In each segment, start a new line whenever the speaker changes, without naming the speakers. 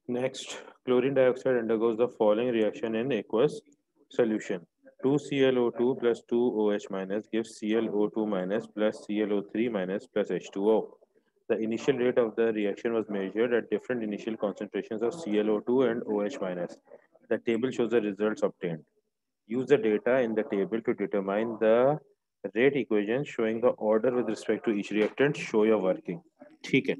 Next, chlorine dioxide undergoes the following reaction in aqueous solution. 2ClO2 plus 2OH minus gives ClO2 minus plus ClO3 minus plus H2O. The initial rate of the reaction was measured at different initial concentrations of ClO2 and OH minus. The table shows the results obtained. Use the data in the table to determine the rate equation showing the order with respect to each reactant. Show your working. ठीक है,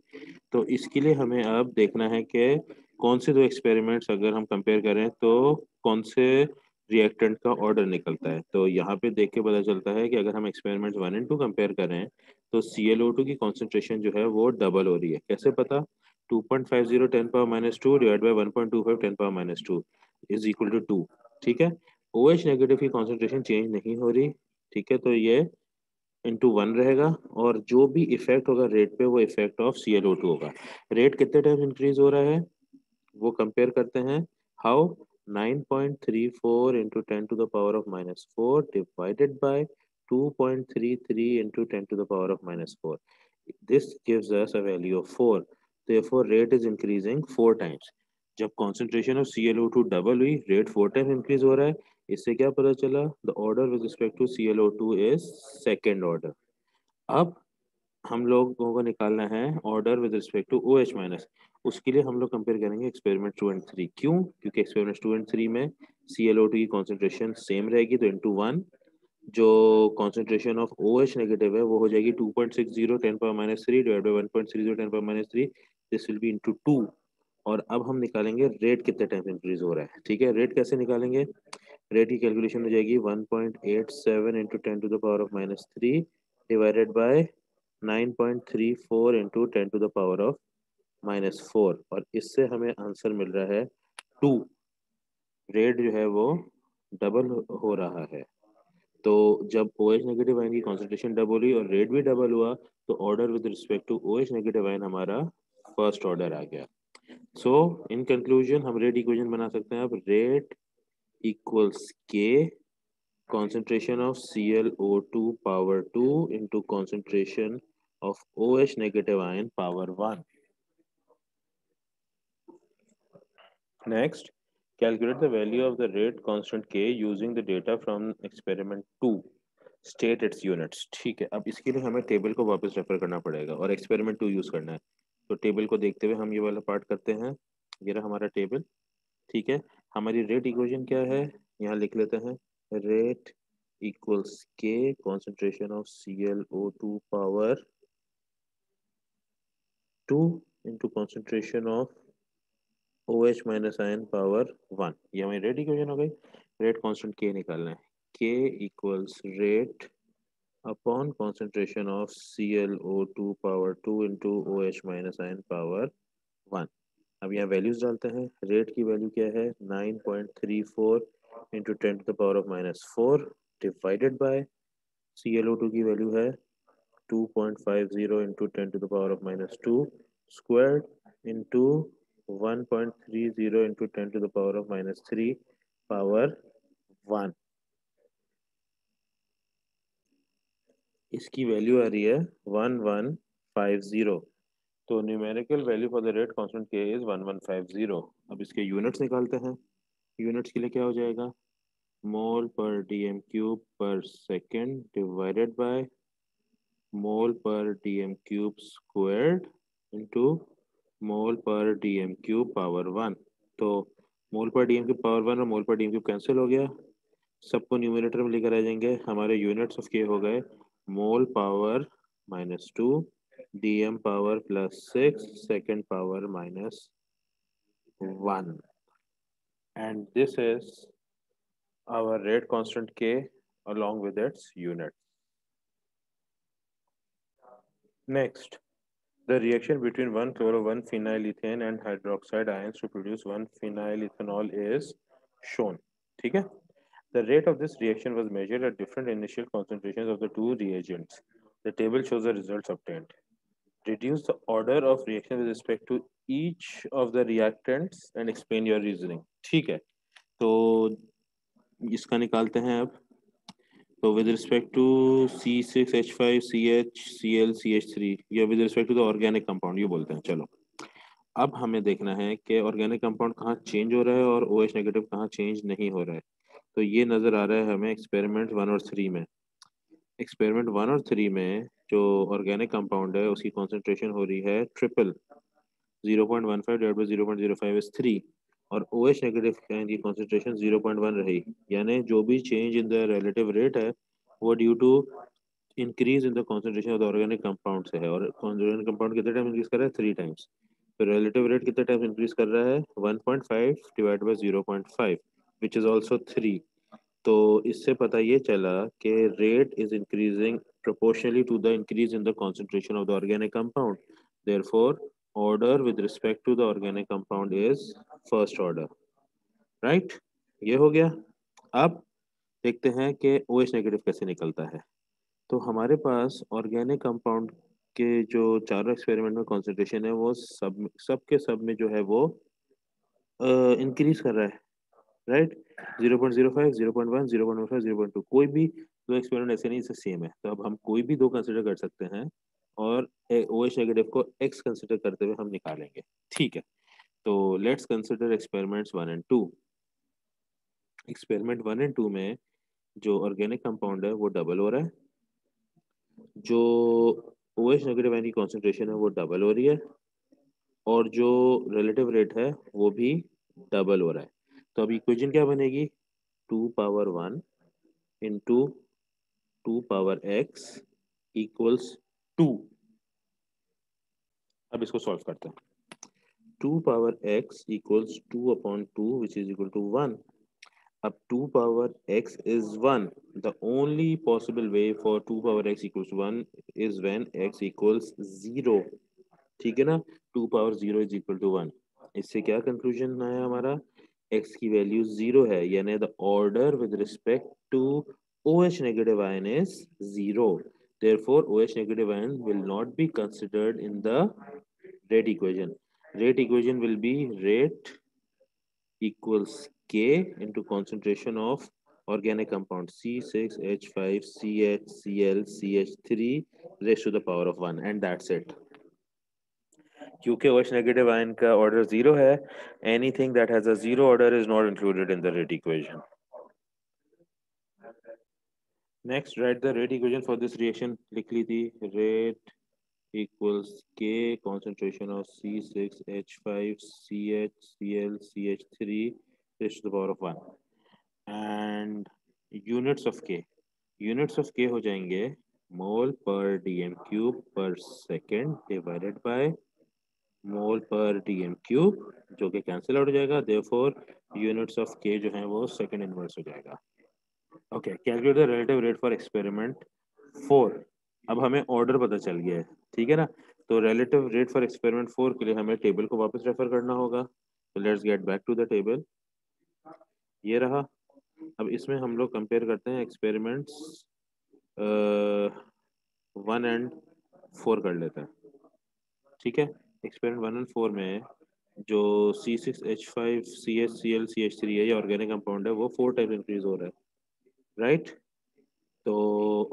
तो इसके लिए हमें अब देखना है कि कौन से दो एक्सपेरिमेंट्स अगर हम कंपेयर करें तो कौन से रिएक्टेंट का ऑर्डर निकलता है। तो यहाँ पे देख के पता चलता है कि अगर हम एक्सपेरिमेंट्स 1 और 2 कंपेयर करें तो ClO2 की कॉन्सेंट्रेशन जो है वो डबल हो रही है। कैसे पता? 2.50 10⁻² divide by 1.25 10⁻² is equal to 2। ठीक है, OH नेगेटिव की कॉन्सेंट्रेशन चेंज नहीं हो रही। ठीक है, तो ये इंटू 1 रहेगा और जो भी इफेक्ट होगा रेट पे वो इफेक्ट ऑफ ClO2 होगा। रेट कितने टाइम इंक्रीज हो रहा है वो कंपेयर करते हैं। How? 9.34 into 10⁻⁻4 divided by 2.33 into 10⁻⁻4। This gives us a value of 4। therefore rate is increasing 4 times। जब कॉन्सेंट्रेशन ऑफ ClO2 डबल हुई रेट 4 टाइम इंक्रीज हो रहा है। इससे क्या पता चला? The order with respect to ClO2 is second order. अब हम लोगों को निकालना है order with respect to OH minus. उसके लिए हम लोग कंपेयर करेंगे एक्सपेरिमेंट 2 और 3। क्यों? क्योंकि एक्सपेरिमेंट 2 और 3 में ClO2 की कॉन्सेंट्रेशन सेम रहेगी, तो इंटू 1 जो कॉन्सेंट्रेशन ऑफ OH नेगेटिव है वो हो जाएगी 2.60 10⁻³ divide by 1.30 10⁻³ this will be into 2। और अब हम निकालेंगे रेट कितने टाइम इंक्रीज हो रहा है। ठीक है, रेट कैसे निकालेंगे? रेट की कैलकुलेशन हो जाएगी 1.87 इंटू 10⁻³ डिवाइडेड बाय 9.34 इंटू 10⁻⁻4 और इससे हमें आंसर मिल रहा है 2। रेट जो है वो डबल हो रहा है। तो जब OH नेगेटिव आयन की कॉन्सेंट्रेशन डबल हुई और रेट भी डबल हुआ तो order with respect to OH negative ion हमारा फर्स्ट ऑर्डर आ गया। सो इन कंक्लूजन हम रेट इक्वेशन बना सकते हैं। अब rate equals K concentration of ClO2 power 2 into concentration of OH negative ion power 1। Next, calculate the value of the rate constant K using the data from experiment 2। State its units। ठीक है, अब इसके लिए हमें table को वापस refer करना पड़ेगा और एक्सपेरिमेंट 2 यूज करना है। तो टेबल को देखते हुए हम ये वाला पार्ट करते हैं। ये रहा हमारा टेबल। ठीक है, हमारी रेट इक्वेशन क्या है यहाँ लिख लेते हैं। Rate equals K concentration of ClO2 power 2 into concentration of OH minus ion power 1। ये हमारी रेट इक्वेशन हो गई। रेट कांस्टेंट K निकालना है। K equals rate upon concentration of ClO2 power 2 into OH minus ion power 1। अब यहाँ values डालते हैं। रेट की वैल्यू क्या है? 9.34 इंटू 10⁻⁻4 डिवाइडेड बाय ClO2 की वैल्यू है 2.50 into 10⁻⁻2 square into 1.30 into 10⁻³ power 1। इसकी वैल्यू आ रही है 1150। तो numerical value for the rate constant K is 1150। अब इसके यूनिट्स निकालते हैं। यूनिट्स के लिए क्या हो जाएगा? मोल पर dm³ पर सेकेंड डिवाइडेड बाय मोल पर dm³ स्क्वायर्ड इंटू मोल पर dm³ पावर 1। तो मोल पर dm³ पावर 1 और मोल पर dm³ कैंसिल हो गया। सबको न्यूमरेटर में लेकर आ जाएंगे। हमारे यूनिट्स ऑफ के हो गए mole power -2 dm power +6 second power -1 and this is our rate constant K along with its units। Next, the reaction between 1-chloro-1-phenylethane and hydroxide ions to produce 1-phenylethanol is shown। ठीक है, the rate of this reaction was measured at different initial concentrations of the two reagents। The table shows the results obtained। Reduce the order of reaction with respect to each of the reactants and explain your reasoning। ठीक है, तो इसका निकालते हैं अब। तो with respect to C6H5 CH Cl CH3 या with respect to the organic compound ये बोलते हैं। चलो, अब हमें देखना है कि ऑर्गेनिक कंपाउंड कहाँ चेंज हो रहा है और OH नेगेटिव कहाँ चेंज नहीं हो रहा है। तो ये नज़र आ रहा है हमें एक्सपेरिमेंट 1 और 3 में। एक्सपेरिमेंट 1 और 3 में जो ऑर्गेनिक कंपाउंड है उसकी कॉन्सेंट्रेशन हो रही है ट्रिपल, 0.15 डिवाइड बाई 0.05 इज 3, और OH नेगेटिव की कॉन्सेंट्रेशन 0.1 रही। यानी जो भी change in the relative rate है वो due to increase in the concentration of the organic compound से है। और ऑर्गेनिक कंपाउंड कितने टाइम इंक्रीज कर रहा है? 3 टाइम्स। तो रिलेटिव रेट कितने टाइम्स इंक्रीज कर रहा है? 1.5 divide by 0.5 which is also 3। तो इससे पता ये चला कि rate is increasing proportionally to the increase in the concentration of the organic compound. Therefore, order with respect to the organic compound is first order. Right? ये हो गया। अब देखते हैं कि OH नेगेटिव कैसे निकलता है। तो हमारे पास ऑर्गेनिक कंपाउंड के जो चारों एक्सपेरिमेंट में कॉन्सेंट्रेशन है वो सब के सब में जो है वो इंक्रीज कर रहा है। राइट, 0.05, 0.1, 0.15, 0.2, कोई भी दो एक्सपेरिमेंट ऐसे नहीं, सेम है। तो अब हम कोई भी दो कंसिडर कर सकते हैं और OH नेगेटिव को X कंसिडर करते हुए हम निकालेंगे। ठीक है, तो लेट्स कंसिडर एक्सपेरिमेंट्स 1 और 2। एक्सपेरिमेंट 1 और 2 में जो ऑर्गेनिक कंपाउंड है वो डबल हो रहा है, जो OH नेगेटिव आयन की कॉन्सेंट्रेशन है वो डबल हो रही है, और जो रिलेटिव रेट है वो भी डबल हो रहा है। तो अब इक्वेशन क्या बनेगी? 2 power 1 into 2 power x equals 2। अब इसको सॉल्व करते हैं। 2 power x equals 2/2 which is equal to 1। अब 2 power x is 1. The only possible way for 2 power x equals 1 is when x equals 0. ठीक है ना? 2 पावर 0 is equal to 1। इससे क्या कंक्लूजन आया हमारा? x की वैल्यू 0 है, यानी the order with respect to OH negative ion is 0. Therefore, OH negative ion will not be considered in the rate equation. Rate equation will be rate equals K into concentration of organic compound C6H5CHClCH3 raised to the power of 1, and that's it. क्योंकि OH negative ion का order 0 है, anything that has a 0 order is not included in the rate equation. Next, write the rate equation for this reaction. लिख ली थी, rate equals K concentration of C6H5CHClCH3 raised to the power of 1, and units of K. Units of K हो जाएंगे मोल पर dm cube पर second divided by mole पर dm cube, जो कि cancel out हो जाएगा। देयरफॉर यूनिट्स ऑफ K जो है वो सेकेंड इनवर्स हो जाएगा। Okay, calculate the relative rate for experiment 4। अब हमें ऑर्डर पता चल गया है, ठीक है ना? तो रिलेटिव रेट फॉर एक्सपेरिमेंट 4 के लिए हमें टेबल को वापस रेफर करना होगा। तो let's get back to the table. ये रहा। अब इसमें हम लोग कंपेयर करते हैं एक्सपेरिमेंट्स 1 और 4 कर लेते हैं। ठीक है, एक्सपेरिमेंट 1 और 4 में जो C6H5CHClCH3 है, ये ऑर्गेनिक कंपाउंड है, वो 4 टाइम इंक्रीज हो रहा है। राइट, तो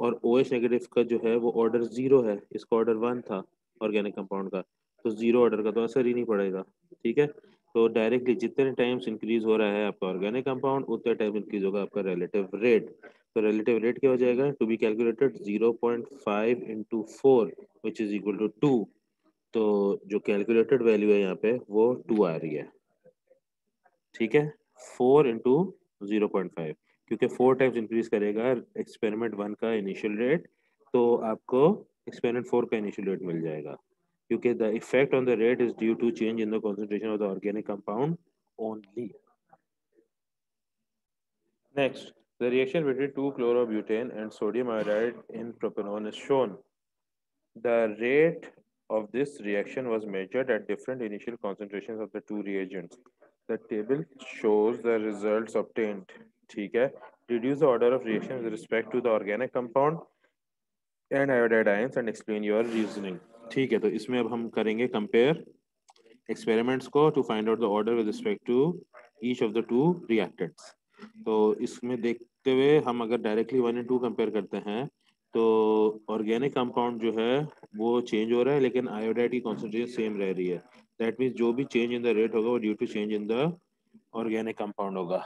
और OH नेगेटिव का जो है वो ऑर्डर 0 है, इसका ऑर्डर 1 था ऑर्गेनिक कंपाउंड का, तो 0 ऑर्डर का तो असर ही नहीं पड़ेगा। ठीक है, तो डायरेक्टली जितने टाइम्स इंक्रीज हो रहा है आपका ऑर्गेनिक कंपाउंड, उतने टाइम इंक्रीज होगा आपका रिलेटिव रेट। तो रिलेटिव रेट क्या हो जाएगा? To be calculated 0.5 into 4 which is equal to 2। तो जो कैलकुलेटेड वैल्यू है यहाँ पे वो 2 आ रही है। ठीक है, 4 इंटू 0.5, क्योंकि 4 टाइम्स इंक्रीज करेगा एक्सपेरिमेंट 1 का इनिशियल रेट, तो आपको एक्सपेरिमेंट 4 का इनिशियल रेट मिल जाएगा, क्योंकि the effect on the rate is due to change in the concentration of the organic compound only. Next, the reaction between 2-chlorobutane and sodium iodide in propanol is shown. The rate of this reaction was measured at different initial concentrations of the two reagents. The table shows the results obtained. ठीक है, reduce the order of reaction with respect to the organic compound and iodide ions and explain your reasoning. ठीक है, तो इसमें अब हम करेंगे compare experiments को to find out the order with respect to each of the two reactants. तो इसमें देखते हुए हम अगर डायरेक्टली 1 और 2 कंपेयर करते हैं तो ऑर्गेनिक कंपाउंड जो है वो चेंज हो रहा है, लेकिन आयोडाइड की कॉन्सेंट्रेशन सेम रह रही है। दैट मीन्स जो भी चेंज इन द रेट होगा वो due to change in the organic compound होगा,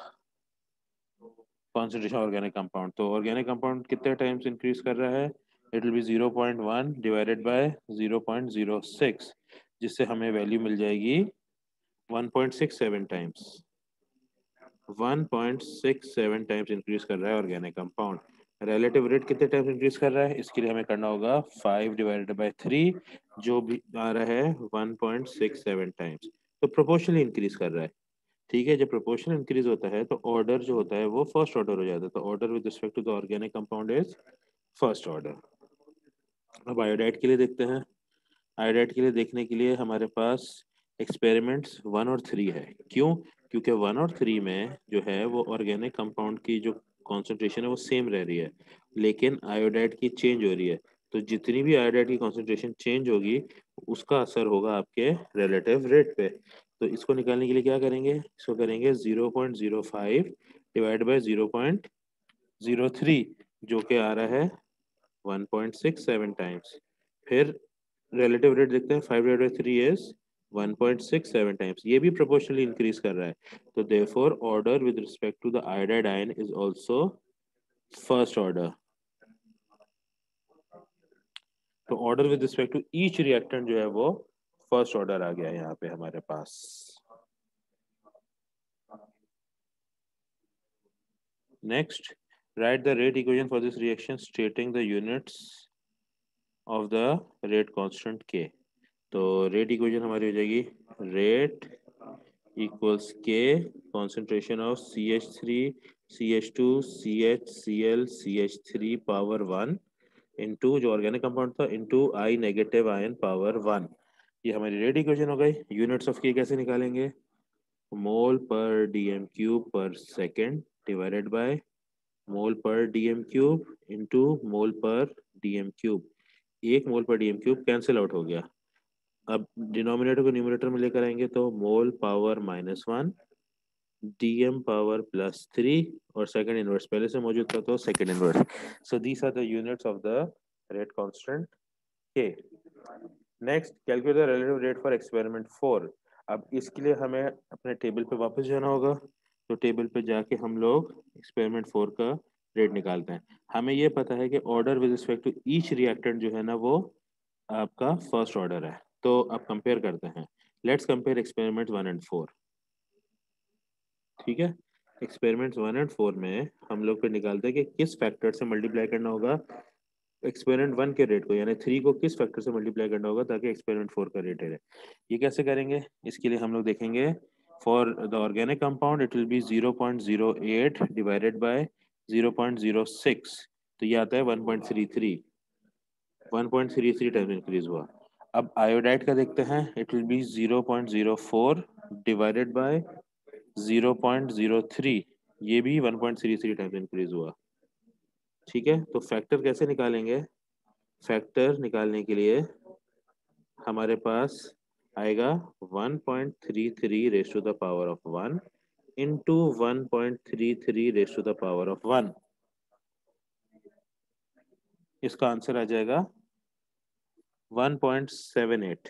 कॉन्सेंट्रेशन ऑर्गेनिक कंपाउंड। तो ऑर्गेनिक कंपाउंड कितने टाइम्स इंक्रीज कर रहा है, it will be 0.1 divided by 0.06, जिससे हमें वैल्यू मिल जाएगी 1.67 टाइम्स। 1.67 टाइम्स इंक्रीज कर रहा है ऑर्गेनिक कंपाउंड। रिलेटिव रेट कितने टाइम्स इंक्रीज कर रहा है, इसके लिए हमें करना होगा 5 डिवाइडेड बाय 3, जो भी आ रहा है 1.67 टाइम्स। तो प्रोपोर्शनली इंक्रीज कर रहा है। ठीक है, जब प्रोपोर्शन इंक्रीज होता है तो ऑर्डर जो होता है वो फर्स्ट ऑर्डर हो जाता है। तो order with respect to the organic compound is first order. अब आयोडाइड के लिए देखते हैं। आयोडाइड के लिए देखने के लिए हमारे पास एक्सपेरिमेंट्स 1 और 3 है। क्यों? क्योंकि 1 और 3 में जो है वो ऑर्गेनिक कंपाउंड की जो कॉन्सेंट्रेशन है वो सेम रह रही है, लेकिन आयोडाइड की चेंज हो रही है। तो जितनी भी आयोडाइड की कॉन्सेंट्रेशन चेंज होगी उसका असर होगा आपके रिलेटिव रेट पे। तो इसको निकालने के लिए क्या करेंगे, इसको करेंगे 0.05 डिवाइड बाय 0.03, जो कि आ रहा है 1.67 टाइम्स। फिर रिलेटिव रेट देखते हैं, 5 डिवाइडेड बाय 3 इज 1.67 टाइम्स। ये भी प्रोपोर्शनली इंक्रीज कर रहा है। तो therefore order with respect to the iodide ion is also first order. तो order with respect to each reactant जो है वो फर्स्ट ऑर्डर आ गया यहाँ पे हमारे पास। Next, write the rate equation for this reaction stating the units of the rate constant K. तो रेट इक्वेशन हमारी हो जाएगी rate equals K concentration of CH3 CH2 CHCl CH3 power 1 into जो ऑर्गेनिक कंपाउंड था into I negative ion power 1। ये हमारी rate equation हो गई। यूनिट्स ऑफ के कैसे निकालेंगे, मोल पर डीएम क्यूब पर सेकेंड डिवाइडेड बाय मोल पर डीएम क्यूब इंटू मोल पर डीएम क्यूब। एक मोल पर डीएम क्यूब कैंसिल आउट हो गया। अब डिनोमिनेटर को न्यूमरेटर में लेकर आएंगे तो मोल पावर -1 डीएम पावर +3 और सेकंड इनवर्स पहले से मौजूद था तो second inverse. So these are the units of the rate constant K. Next, calculate the relative rate for experiment 4। अब इसके लिए हमें अपने टेबल पे वापस जाना होगा। तो टेबल पे जाके हम लोग एक्सपेरिमेंट 4 का रेट निकालते हैं। हमें ये पता है कि order with respect to each reactant जो है ना वो आपका फर्स्ट ऑर्डर है। तो अब कंपेयर करते हैं। लेट्स कंपेयर एक्सपेरिमेंट 1 और 4। ठीक है, एक्सपेरिमेंट्स 1 और 4 में हम लोग फिर निकालते हैं कि किस फैक्टर से मल्टीप्लाई करना होगा एक्सपेरिमेंट 1 के रेट को, यानी 3 को किस फैक्टर से मल्टीप्लाई करना होगा ताकि एक्सपेरिमेंट 4 का रेट है। ये कैसे करेंगे, इसके लिए हम लोग देखेंगे for the organic compound it will B 0.08 divided by 0.06, तो ये आता है 1.33। 1.33 टाइम इंक्रीज हुआ। अब आयोडाइड का देखते हैं, it will B 0.04 divided by 0.03, ये भी 1.33 टाइम इंक्रीज हुआ। ठीक है, तो फैक्टर कैसे निकालेंगे, फैक्टर निकालने के लिए हमारे पास आएगा 1.33 raise to the power of 1 into 1.33 raise to the power of 1। इसका आंसर आ जाएगा 1.78।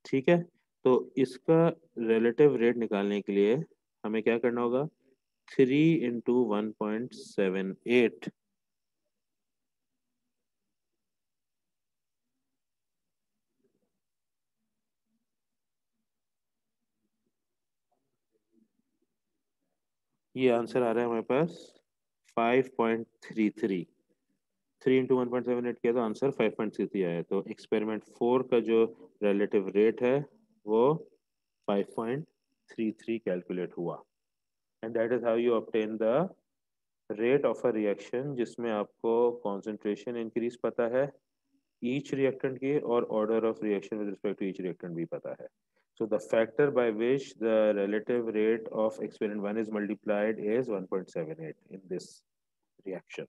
ठीक है, तो इसका रिलेटिव रेट निकालने के लिए हमें क्या करना होगा, 3 × 1.78। ये आंसर आ रहा है हमारे पास 5.33। 3 × 1.78 किया तो आंसर 5.33 आया। तो एक्सपेरिमेंट 4 का जो रिलेटिव रेट है वो 5.33 कैलकुलेट हुआ। And that is how you obtain the rate of a reaction, जिसमें आपको कॉन्सेंट्रेशन इंक्रीज पता है ईच रिएक्टेंट की और order of reaction with respect to each reactant भी पता है। So the factor by which the relative rate of experiment 1 is multiplied is 1.78 in this reaction.